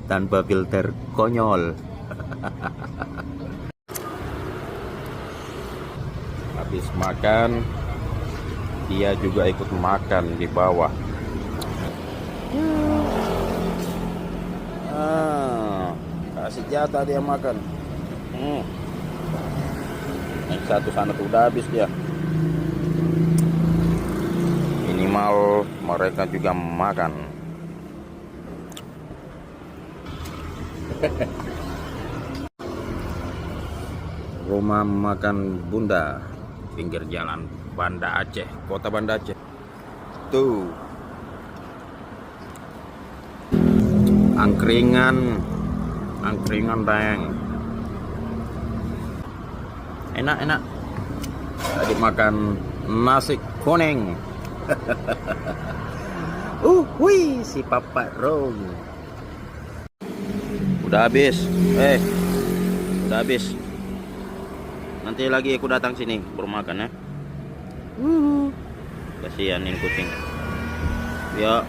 Tanpa filter, konyol. Habis makan, dia juga ikut makan di bawah. Kasih jatah dia makan. Yang satu sana tuh udah habis dia. Minimal mereka juga makan. Rumah makan Bunda, pinggir jalan Banda Aceh, kota Banda Aceh. Tuh, angkringan deng. Enak. Tadi makan nasi kuning. Wih, si Papa Rom. Udah habis. Udah habis. Nanti lagi aku datang sini bermakan ya. Kasihan nih kucing. Ya.